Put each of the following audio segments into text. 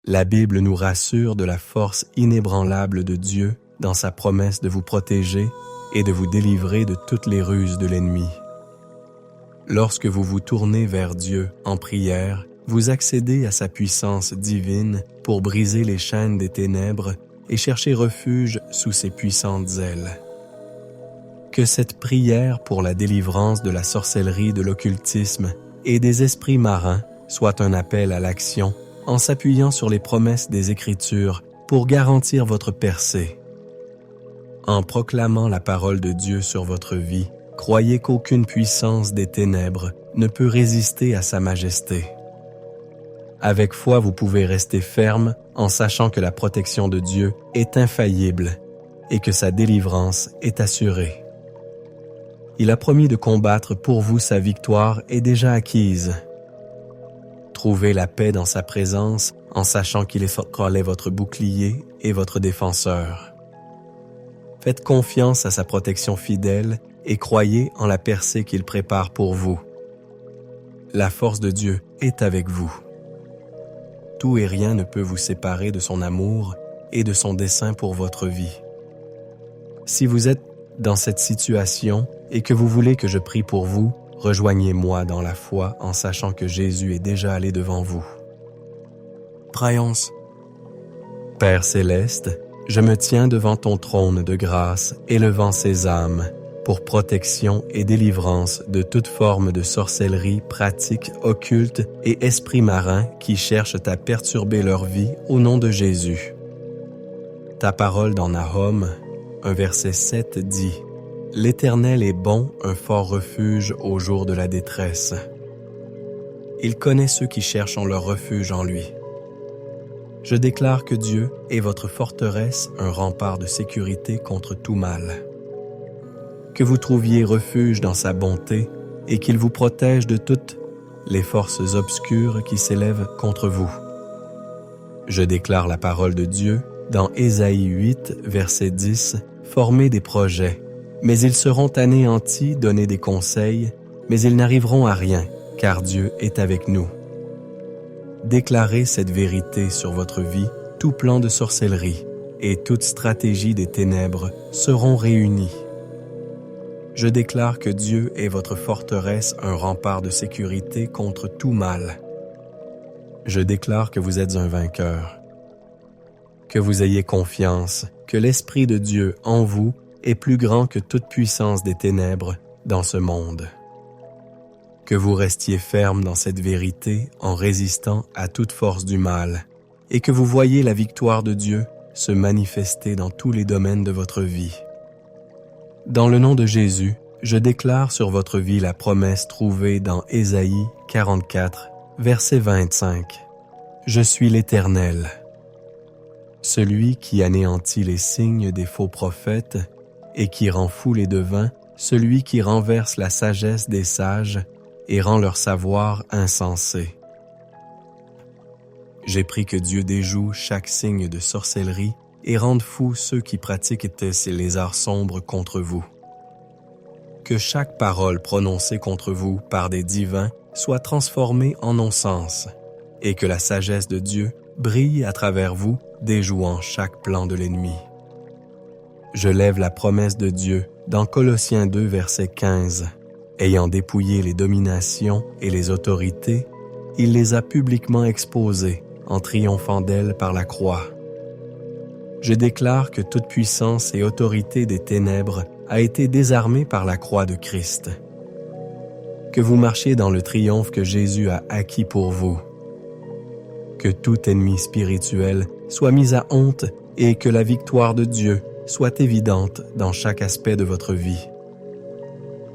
La Bible nous rassure de la force inébranlable de Dieu dans sa promesse de vous protéger et de vous délivrer de toutes les ruses de l'ennemi. Lorsque vous vous tournez vers Dieu en prière, vous accédez à sa puissance divine pour briser les chaînes des ténèbres et chercher refuge sous ses puissantes ailes. Que cette prière pour la délivrance de la sorcellerie, de l'occultisme et des esprits marins soit un appel à l'action en s'appuyant sur les promesses des Écritures pour garantir votre percée. En proclamant la parole de Dieu sur votre vie, croyez qu'aucune puissance des ténèbres ne peut résister à sa majesté. Avec foi, vous pouvez rester ferme en sachant que la protection de Dieu est infaillible et que sa délivrance est assurée. Il a promis de combattre pour vous, sa victoire est déjà acquise. Trouvez la paix dans sa présence en sachant qu'il est votre bouclier et votre défenseur. Faites confiance à sa protection fidèle et croyez en la percée qu'il prépare pour vous. La force de Dieu est avec vous. Tout et rien ne peut vous séparer de son amour et de son dessein pour votre vie. Si vous êtes dans cette situation et que vous voulez que je prie pour vous, rejoignez-moi dans la foi en sachant que Jésus est déjà allé devant vous. Prions. Père céleste, je me tiens devant ton trône de grâce, élevant ces âmes, pour protection et délivrance de toute forme de sorcellerie, pratique occulte et esprit marin qui cherchent à perturber leur vie au nom de Jésus. Ta parole dans Nahum, un verset 7 dit « L'Éternel est bon, un fort refuge au jour de la détresse. Il connaît ceux qui cherchent leur refuge en lui. » Je déclare que Dieu est votre forteresse, un rempart de sécurité contre tout mal. Que vous trouviez refuge dans sa bonté et qu'il vous protège de toutes les forces obscures qui s'élèvent contre vous. Je déclare la parole de Dieu dans Ésaïe 8, verset 10, « Formez des projets, mais ils seront anéantis, donnez des conseils, mais ils n'arriveront à rien, car Dieu est avec nous. » Déclarez cette vérité sur votre vie, tout plan de sorcellerie et toute stratégie des ténèbres seront réunis. Je déclare que Dieu est votre forteresse, un rempart de sécurité contre tout mal. Je déclare que vous êtes un vainqueur. Que vous ayez confiance, que l'Esprit de Dieu en vous est plus grand que toute puissance des ténèbres dans ce monde. Que vous restiez ferme dans cette vérité en résistant à toute force du mal et que vous voyez la victoire de Dieu se manifester dans tous les domaines de votre vie. Dans le nom de Jésus, je déclare sur votre vie la promesse trouvée dans Ésaïe 44, verset 25. « Je suis l'Éternel, celui qui anéantit les signes des faux prophètes et qui rend fous les devins, celui qui renverse la sagesse des sages et rend leur savoir insensé. J'ai pris que Dieu déjoue chaque signe de sorcellerie et rende fous ceux qui pratiquent ces lézards sombres contre vous. Que chaque parole prononcée contre vous par des divins soit transformée en non-sens et que la sagesse de Dieu brille à travers vous, déjouant chaque plan de l'ennemi. Je lève la promesse de Dieu dans Colossiens 2, verset 15. Ayant dépouillé les dominations et les autorités, il les a publiquement exposées en triomphant d'elles par la croix. Je déclare que toute puissance et autorité des ténèbres a été désarmée par la croix de Christ. Que vous marchiez dans le triomphe que Jésus a acquis pour vous. Que tout ennemi spirituel soit mis à honte et que la victoire de Dieu soit évidente dans chaque aspect de votre vie.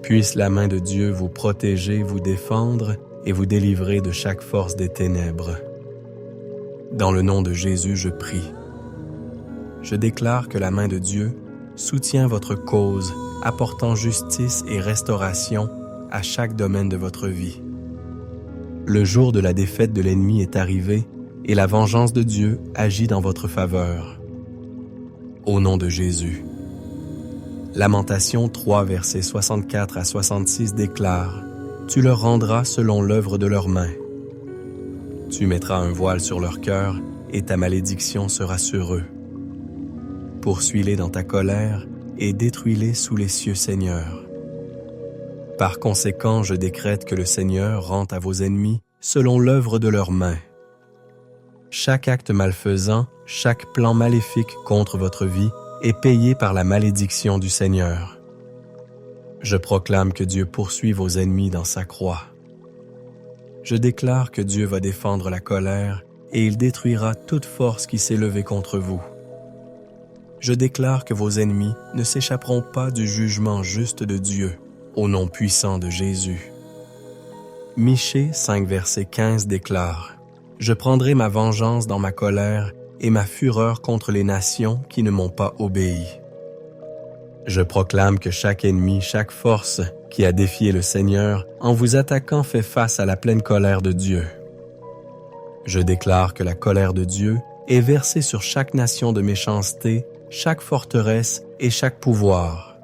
Puisse la main de Dieu vous protéger, vous défendre et vous délivrer de chaque force des ténèbres. Dans le nom de Jésus, je prie. Je déclare que la main de Dieu soutient votre cause, apportant justice et restauration à chaque domaine de votre vie. Le jour de la défaite de l'ennemi est arrivé et la vengeance de Dieu agit dans votre faveur. Au nom de Jésus. Lamentation 3, versets 64 à 66 déclare « Tu leur rendras selon l'œuvre de leurs mains. Tu mettras un voile sur leur cœur et ta malédiction sera sur eux. Poursuis-les dans ta colère et détruis-les sous les cieux, Seigneur. Par conséquent, je décrète que le Seigneur rende à vos ennemis selon l'œuvre de leurs mains. Chaque acte malfaisant, chaque plan maléfique contre votre vie est payé par la malédiction du Seigneur. Je proclame que Dieu poursuit vos ennemis dans sa croix. Je déclare que Dieu va défendre la colère et il détruira toute force qui s'est levée contre vous. Je déclare que vos ennemis ne s'échapperont pas du jugement juste de Dieu, au nom puissant de Jésus. Michée 5, verset 15 déclare « Je prendrai ma vengeance dans ma colère et ma fureur contre les nations qui ne m'ont pas obéi. » Je proclame que chaque ennemi, chaque force qui a défié le Seigneur en vous attaquant fait face à la pleine colère de Dieu. Je déclare que la colère de Dieu est versée sur chaque nation de méchanceté, chaque forteresse et chaque pouvoir.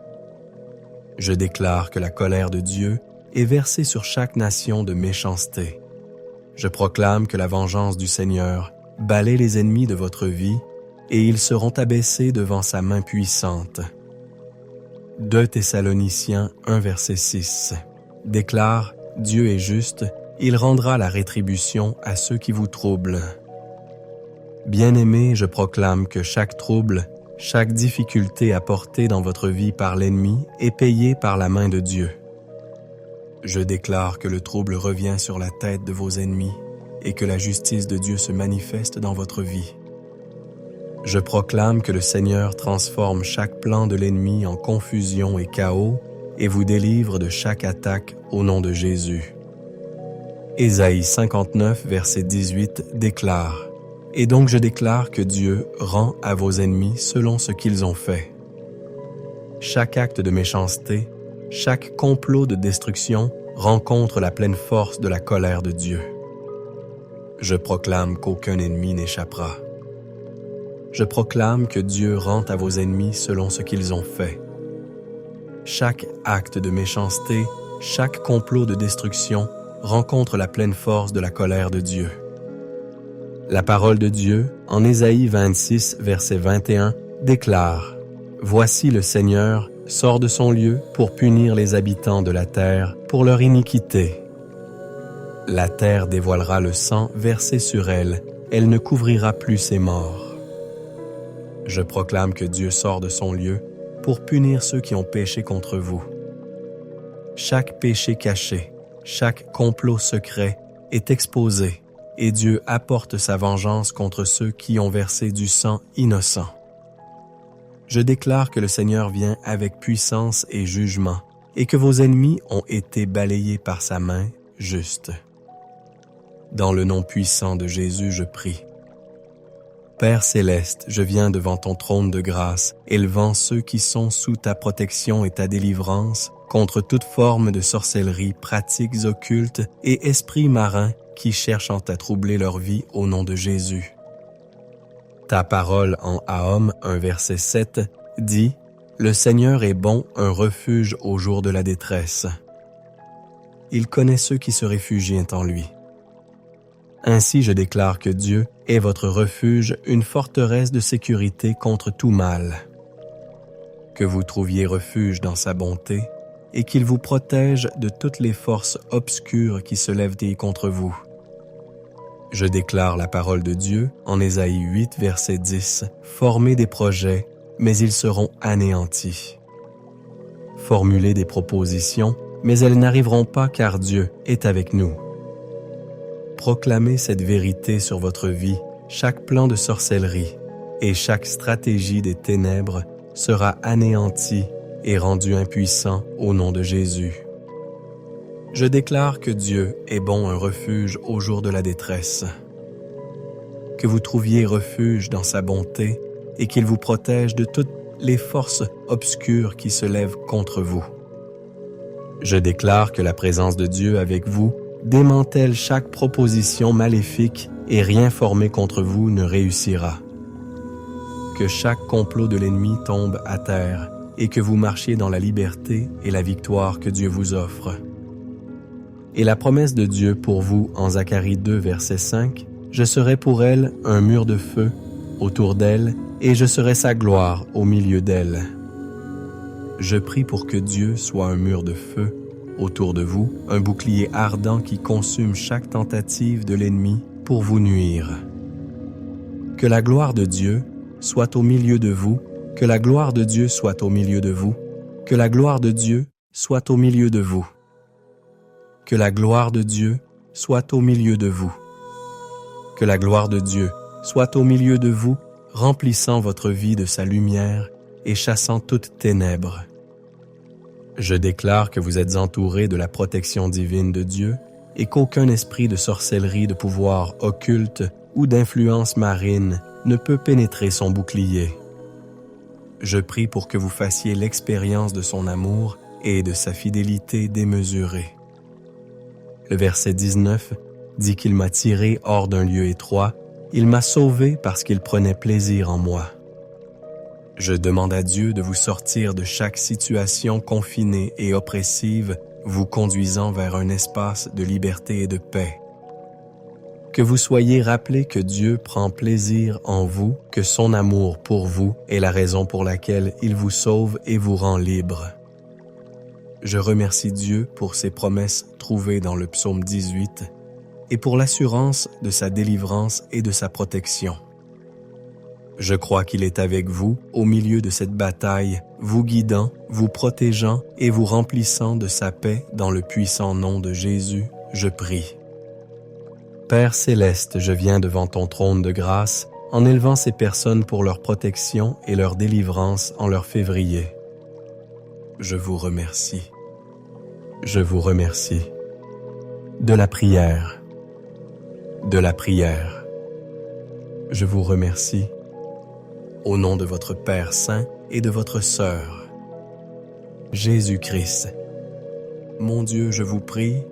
Je déclare que la colère de Dieu est versée sur chaque nation de méchanceté. Je proclame que la vengeance du Seigneur balaie les ennemis de votre vie et ils seront abaissés devant sa main puissante. 2 Thessaloniciens 1, verset 6 déclare « Dieu est juste, il rendra la rétribution à ceux qui vous troublent. » Bien-aimés, je proclame que chaque trouble, chaque difficulté apportée dans votre vie par l'ennemi est payée par la main de Dieu. Je déclare que le trouble revient sur la tête de vos ennemis et que la justice de Dieu se manifeste dans votre vie. Je proclame que le Seigneur transforme chaque plan de l'ennemi en confusion et chaos et vous délivre de chaque attaque au nom de Jésus. Ésaïe 59, verset 18 déclare « Et donc je déclare que Dieu rend à vos ennemis selon ce qu'ils ont fait. » Chaque acte de méchanceté, chaque complot de destruction rencontre la pleine force de la colère de Dieu. Je proclame qu'aucun ennemi n'échappera. Je proclame que Dieu rend à vos ennemis selon ce qu'ils ont fait. Chaque acte de méchanceté, chaque complot de destruction rencontre la pleine force de la colère de Dieu. La parole de Dieu, en Ésaïe 26, verset 21, déclare « Voici le Seigneur sort de son lieu pour punir les habitants de la terre pour leur iniquité. La terre dévoilera le sang versé sur elle, elle ne couvrira plus ses morts. » Je proclame que Dieu sort de son lieu pour punir ceux qui ont péché contre vous. Chaque péché caché, chaque complot secret est exposé et Dieu apporte sa vengeance contre ceux qui ont versé du sang innocent. Je déclare que le Seigneur vient avec puissance et jugement et que vos ennemis ont été balayés par sa main juste. Dans le nom puissant de Jésus, je prie. Père céleste, je viens devant ton trône de grâce, élevant ceux qui sont sous ta protection et ta délivrance contre toute forme de sorcellerie, pratiques occultes et esprits marins qui cherchent à troubler leur vie au nom de Jésus. Ta parole en Ahom 1 verset 7 dit « Le Seigneur est bon, un refuge au jour de la détresse. Il connaît ceux qui se réfugient en lui. » Ainsi je déclare que Dieu est votre refuge, une forteresse de sécurité contre tout mal. Que vous trouviez refuge dans sa bonté et qu'il vous protège de toutes les forces obscures qui se lèvent contre vous. Je déclare la parole de Dieu en Ésaïe 8, verset 10, « Formez des projets, mais ils seront anéantis. Formulez des propositions, mais elles n'arriveront pas car Dieu est avec nous. » Proclamez cette vérité sur votre vie, chaque plan de sorcellerie et chaque stratégie des ténèbres sera anéanti et rendu impuissant au nom de Jésus. Je déclare que Dieu est bon, un refuge au jour de la détresse. Que vous trouviez refuge dans sa bonté et qu'il vous protège de toutes les forces obscures qui se lèvent contre vous. Je déclare que la présence de Dieu avec vous démantèle chaque proposition maléfique et rien formé contre vous ne réussira. Que chaque complot de l'ennemi tombe à terre et que vous marchiez dans la liberté et la victoire que Dieu vous offre. Et la promesse de Dieu pour vous en Zacharie 2, verset 5 Je serai pour elle un mur de feu autour d'elle, et je serai sa gloire au milieu d'elle. Je prie pour que Dieu soit un mur de feu autour de vous, un bouclier ardent qui consume chaque tentative de l'ennemi pour vous nuire. Que la gloire de Dieu soit au milieu de vous, que la gloire de Dieu soit au milieu de vous, que la gloire de Dieu soit au milieu de vous. Que la gloire de Dieu soit au milieu de vous. Que la gloire de Dieu soit au milieu de vous, remplissant votre vie de sa lumière et chassant toute ténèbres. Je déclare que vous êtes entourés de la protection divine de Dieu et qu'aucun esprit de sorcellerie, de pouvoir occulte ou d'influence marine ne peut pénétrer son bouclier. Je prie pour que vous fassiez l'expérience de son amour et de sa fidélité démesurée. Le verset 19 dit qu'il m'a tiré hors d'un lieu étroit, il m'a sauvé parce qu'il prenait plaisir en moi. Je demande à Dieu de vous sortir de chaque situation confinée et oppressive, vous conduisant vers un espace de liberté et de paix. Que vous soyez rappelés que Dieu prend plaisir en vous, que son amour pour vous est la raison pour laquelle il vous sauve et vous rend libre. Je remercie Dieu pour ses promesses trouvées dans le psaume 18 et pour l'assurance de sa délivrance et de sa protection. Je crois qu'il est avec vous au milieu de cette bataille, vous guidant, vous protégeant et vous remplissant de sa paix dans le puissant nom de Jésus, je prie. Père céleste, je viens devant ton trône de grâce en élevant ces personnes pour leur protection et leur délivrance en leur février. Je vous remercie. Je vous remercie. De la prière. De la prière. Je vous remercie. Au nom de votre Père Saint et de votre Sœur, Jésus-Christ. Mon Dieu, je vous prie.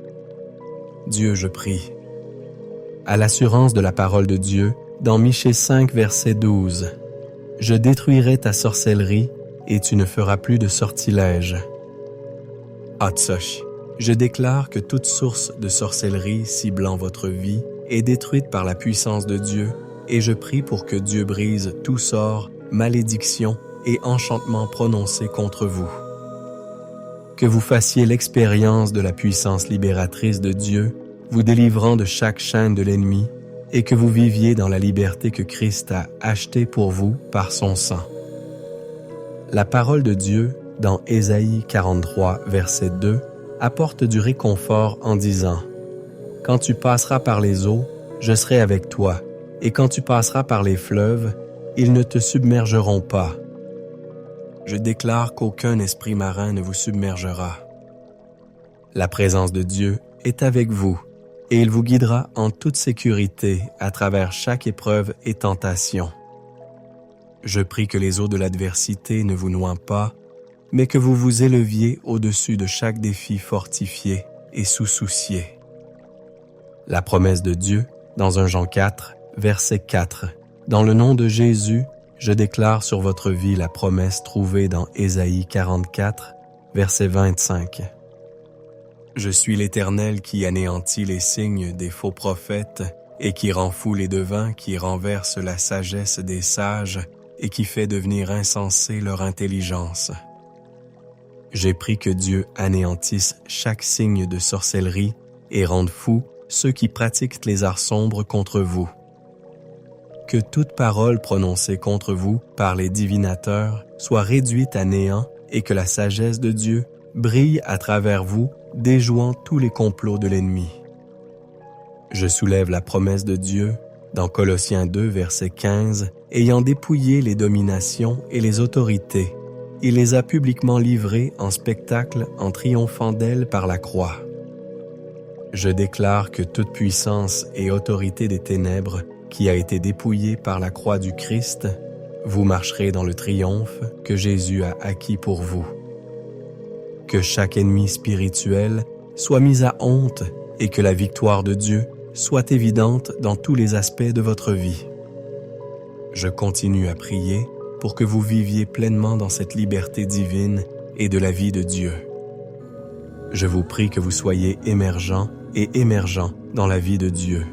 Dieu, je prie. À l'assurance de la parole de Dieu, dans Michée 5, verset 12, « Je détruirai ta sorcellerie, et tu ne feras plus de sortilège. » Hatsosh, je déclare que toute source de sorcellerie ciblant votre vie est détruite par la puissance de Dieu, et je prie pour que Dieu brise tout sort, malédiction et enchantement prononcés contre vous. Que vous fassiez l'expérience de la puissance libératrice de Dieu, vous délivrant de chaque chaîne de l'ennemi, et que vous viviez dans la liberté que Christ a achetée pour vous par son sang. La parole de Dieu, dans Ésaïe 43, verset 2, apporte du réconfort en disant « Quand tu passeras par les eaux, je serai avec toi, et quand tu passeras par les fleuves, ils ne te submergeront pas. Je déclare qu'aucun esprit marin ne vous submergera. La présence de Dieu est avec vous, et il vous guidera en toute sécurité à travers chaque épreuve et tentation. Je prie que les eaux de l'adversité ne vous noient pas, mais que vous vous éleviez au-dessus de chaque défi fortifié et sous-soucié. La promesse de Dieu, dans 1 Jean 4, verset 4, « Dans le nom de Jésus, je déclare sur votre vie la promesse trouvée dans Ésaïe 44, verset 25. Je suis l'Éternel qui anéantit les signes des faux prophètes et qui rend fous les devins, qui renverse la sagesse des sages et qui fait devenir insensée leur intelligence. J'ai pris que Dieu anéantisse chaque signe de sorcellerie et rende fous ceux qui pratiquent les arts sombres contre vous. Que toute parole prononcée contre vous par les divinateurs soit réduite à néant et que la sagesse de Dieu brille à travers vous, déjouant tous les complots de l'ennemi. Je soulève la promesse de Dieu dans Colossiens 2, verset 15, ayant dépouillé les dominations et les autorités, il les a publiquement livrées en spectacle en triomphant d'elles par la croix. Je déclare que toute puissance et autorité des ténèbres qui a été dépouillée par la croix du Christ, vous marcherez dans le triomphe que Jésus a acquis pour vous. Que chaque ennemi spirituel soit mis à honte et que la victoire de Dieu soit évidente dans tous les aspects de votre vie. Je continue à prier pour que vous viviez pleinement dans cette liberté divine et de la vie de Dieu. Je vous prie que vous soyez émergents et émergents dans la vie de Dieu.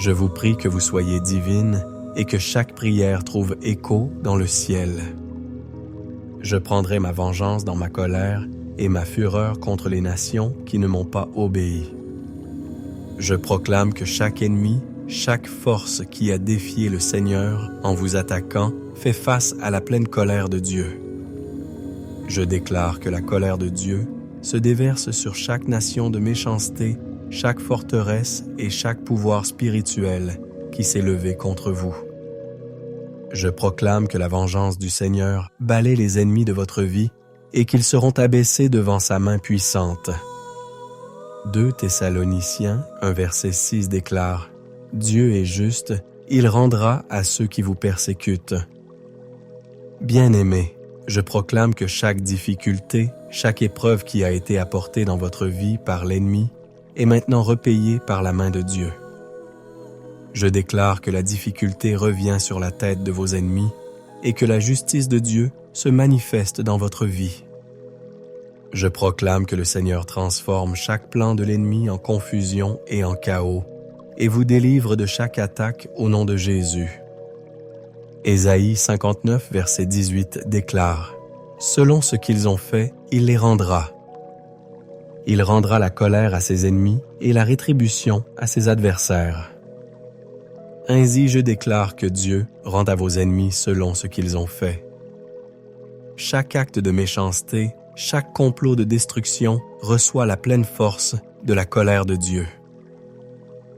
Je vous prie que vous soyez divine et que chaque prière trouve écho dans le ciel. Je prendrai ma vengeance dans ma colère et ma fureur contre les nations qui ne m'ont pas obéi. Je proclame que chaque ennemi, chaque force qui a défié le Seigneur en vous attaquant fait face à la pleine colère de Dieu. Je déclare que la colère de Dieu se déverse sur chaque nation de méchanceté, chaque forteresse et chaque pouvoir spirituel qui s'est levé contre vous. Je proclame que la vengeance du Seigneur balaie les ennemis de votre vie et qu'ils seront abaissés devant sa main puissante. 2 Thessaloniciens 1 verset 6 déclare « Dieu est juste, il rendra à ceux qui vous persécutent. » Bien-aimés, je proclame que chaque difficulté, chaque épreuve qui a été apportée dans votre vie par l'ennemi est maintenant repayée par la main de Dieu. Je déclare que la difficulté revient sur la tête de vos ennemis et que la justice de Dieu se manifeste dans votre vie. Je proclame que le Seigneur transforme chaque plan de l'ennemi en confusion et en chaos et vous délivre de chaque attaque au nom de Jésus. Ésaïe 59, verset 18 déclare « Selon ce qu'ils ont fait, il les rendra. Il rendra la colère à ses ennemis et la rétribution à ses adversaires. » Ainsi je déclare que Dieu rend à vos ennemis selon ce qu'ils ont fait. Chaque acte de méchanceté, chaque complot de destruction reçoit la pleine force de la colère de Dieu.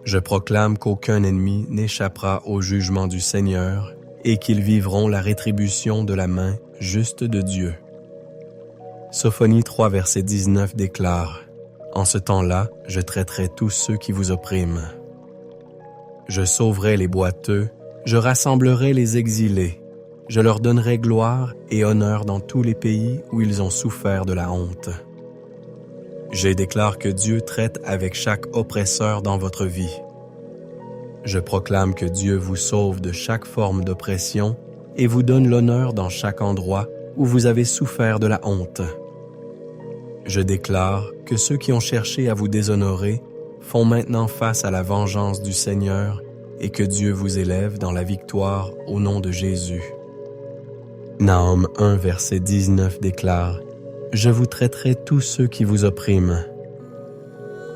Je proclame qu'aucun ennemi n'échappera au jugement du Seigneur et qu'ils vivront la rétribution de la main juste de Dieu. Sophonie 3, verset 19 déclare « En ce temps-là, je traiterai tous ceux qui vous oppriment. Je sauverai les boiteux, je rassemblerai les exilés, je leur donnerai gloire et honneur dans tous les pays où ils ont souffert de la honte. » Je déclare que Dieu traite avec chaque oppresseur dans votre vie. Je proclame que Dieu vous sauve de chaque forme d'oppression et vous donne l'honneur dans chaque endroit où vous avez souffert de la honte. Je déclare que ceux qui ont cherché à vous déshonorer font maintenant face à la vengeance du Seigneur et que Dieu vous élève dans la victoire au nom de Jésus. Nahum 1, verset 19 déclare « Je vous traiterai tous ceux qui vous oppriment.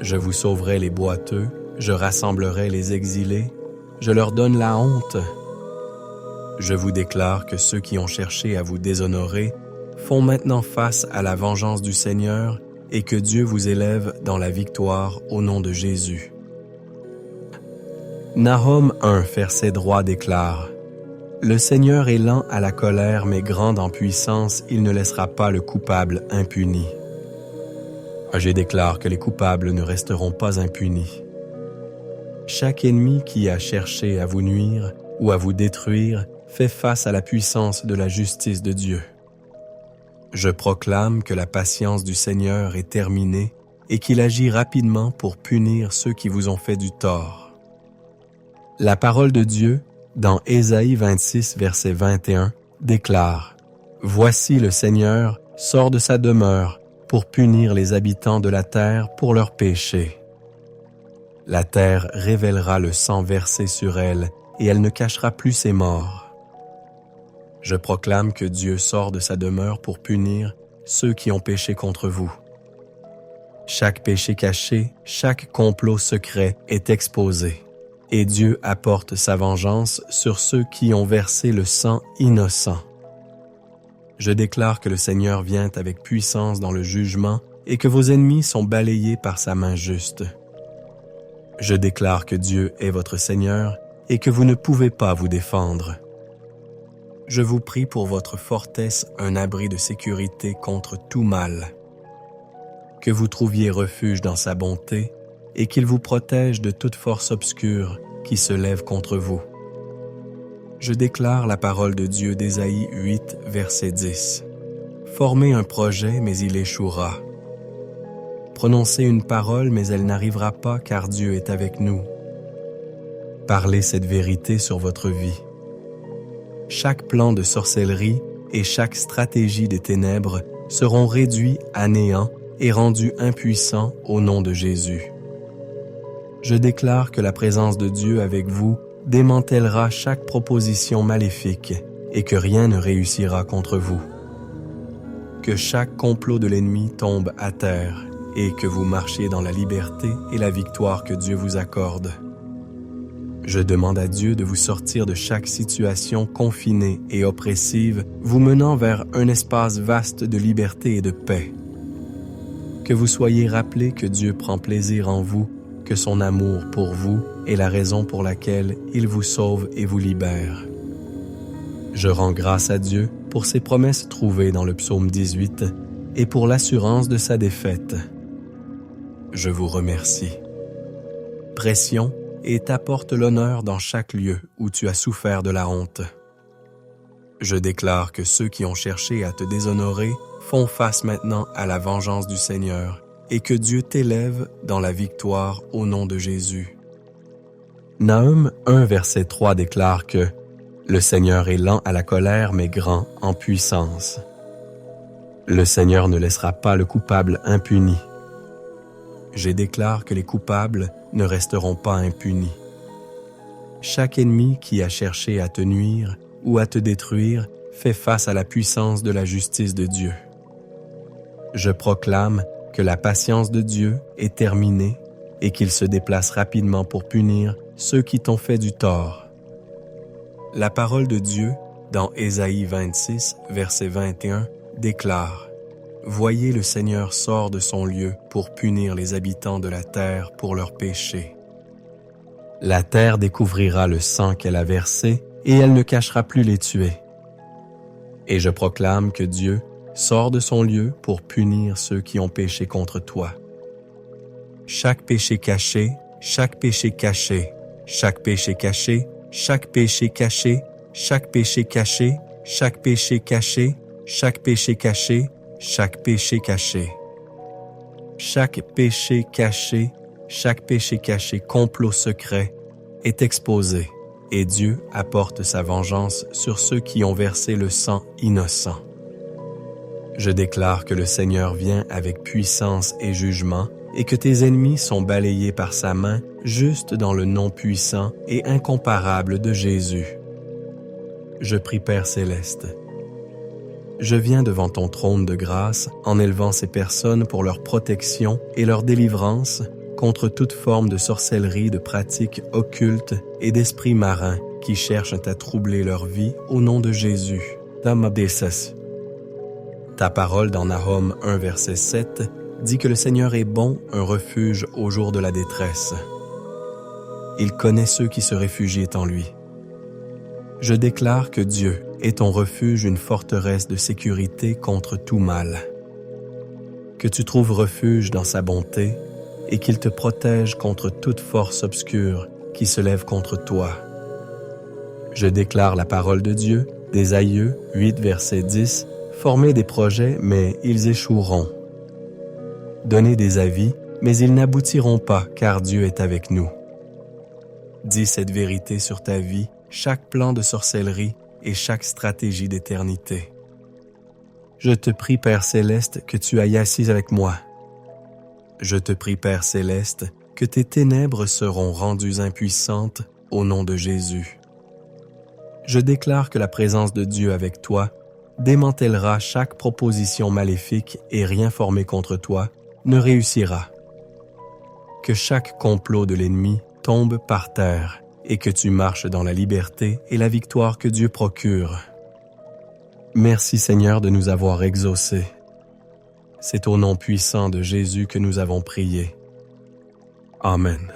Je vous sauverai les boiteux, je rassemblerai les exilés, je leur donne la honte. Je vous déclare que ceux qui ont cherché à vous déshonorer font maintenant face à la vengeance du Seigneur et que Dieu vous élève dans la victoire au nom de Jésus. » Nahum 1, verset droit déclare « Le Seigneur est lent à la colère mais grand en puissance, il ne laissera pas le coupable impuni. » Je déclare que les coupables ne resteront pas impunis. Chaque ennemi qui a cherché à vous nuire ou à vous détruire fait face à la puissance de la justice de Dieu. Je proclame que la patience du Seigneur est terminée et qu'il agit rapidement pour punir ceux qui vous ont fait du tort. La parole de Dieu, dans Ésaïe 26, verset 21, déclare « Voici le Seigneur sort de sa demeure pour punir les habitants de la terre pour leurs péchés. La terre révélera le sang versé sur elle et elle ne cachera plus ses morts. Je proclame que Dieu sort de sa demeure pour punir ceux qui ont péché contre vous. Chaque péché caché, chaque complot secret est exposé, et Dieu apporte sa vengeance sur ceux qui ont versé le sang innocent. Je déclare que le Seigneur vient avec puissance dans le jugement et que vos ennemis sont balayés par sa main juste. Je déclare que Dieu est votre Seigneur et que vous ne pouvez pas vous défendre. Je vous prie pour votre forteresse un abri de sécurité contre tout mal. Que vous trouviez refuge dans sa bonté et qu'il vous protège de toute force obscure qui se lève contre vous. Je déclare la parole de Dieu d'Ésaïe 8, verset 10. Formez un projet, mais il échouera. Prononcez une parole, mais elle n'arrivera pas, car Dieu est avec nous. Parlez cette vérité sur votre vie. Chaque plan de sorcellerie et chaque stratégie des ténèbres seront réduits à néant et rendus impuissants au nom de Jésus. je déclare que la présence de Dieu avec vous démantèlera chaque proposition maléfique et que rien ne réussira contre vous. Que chaque complot de l'ennemi tombe à terre et que vous marchiez dans la liberté et la victoire que Dieu vous accorde. Je demande à Dieu de vous sortir de chaque situation confinée et oppressive, vous menant vers un espace vaste de liberté et de paix. Que vous soyez rappelés que Dieu prend plaisir en vous, que son amour pour vous est la raison pour laquelle il vous sauve et vous libère. Je rends grâce à Dieu pour ses promesses trouvées dans le psaume 18 et pour l'assurance de sa défaite. Je vous remercie. Pression et t'apporte l'honneur dans chaque lieu où tu as souffert de la honte. Je déclare que ceux qui ont cherché à te déshonorer font face maintenant à la vengeance du Seigneur et que Dieu t'élève dans la victoire au nom de Jésus. Nahum 1, verset 3 déclare que « Le Seigneur est lent à la colère, mais grand en puissance. » Le Seigneur ne laissera pas le coupable impuni. Je déclare que les coupables ne resteront pas impunis. Chaque ennemi qui a cherché à te nuire ou à te détruire fait face à la puissance de la justice de Dieu. Je proclame que la patience de Dieu est terminée et qu'il se déplace rapidement pour punir ceux qui t'ont fait du tort. La parole de Dieu, dans Ésaïe 26, verset 21, déclare « Voyez, le Seigneur sort de son lieu pour punir les habitants de la terre pour leurs péchés. La terre découvrira le sang qu'elle a versé et elle ne cachera plus les tués. Et je proclame que Dieu sort de son lieu pour punir ceux qui ont péché contre toi. Chaque péché caché, chaque péché caché, chaque péché caché, chaque péché caché, chaque péché caché, chaque péché caché, chaque péché caché, chaque péché caché. Chaque péché caché, chaque péché caché, complot secret, est exposé, et Dieu apporte sa vengeance sur ceux qui ont versé le sang innocent. Je déclare que le Seigneur vient avec puissance et jugement, et que tes ennemis sont balayés par sa main juste dans le nom puissant et incomparable de Jésus. Je prie Père Céleste. Je viens devant ton trône de grâce en élevant ces personnes pour leur protection et leur délivrance contre toute forme de sorcellerie, de pratiques occultes et d'esprits marins qui cherchent à troubler leur vie au nom de Jésus. Ta parole dans Nahum 1, verset 7 dit que le Seigneur est bon, un refuge au jour de la détresse. Il connaît ceux qui se réfugient en lui. Je déclare que Dieu est ton refuge, une forteresse de sécurité contre tout mal. Que tu trouves refuge dans sa bonté et qu'il te protège contre toute force obscure qui se lève contre toi. Je déclare la parole de Dieu, d'Ésaïe 8, verset 10, former des projets, mais ils échoueront. Donner des avis, mais ils n'aboutiront pas, car Dieu est avec nous. Dis cette vérité sur ta vie, chaque plan de sorcellerie et chaque stratégie d'éternité. Je te prie, Père Céleste, que tu ailles assis avec moi. Je te prie, Père Céleste, que tes ténèbres seront rendues impuissantes au nom de Jésus. Je déclare que la présence de Dieu avec toi démantèlera chaque proposition maléfique et rien formé contre toi ne réussira. Que chaque complot de l'ennemi tombe par terre et que tu marches dans la liberté et la victoire que Dieu procure. Merci Seigneur de nous avoir exaucés. C'est au nom puissant de Jésus que nous avons prié. Amen.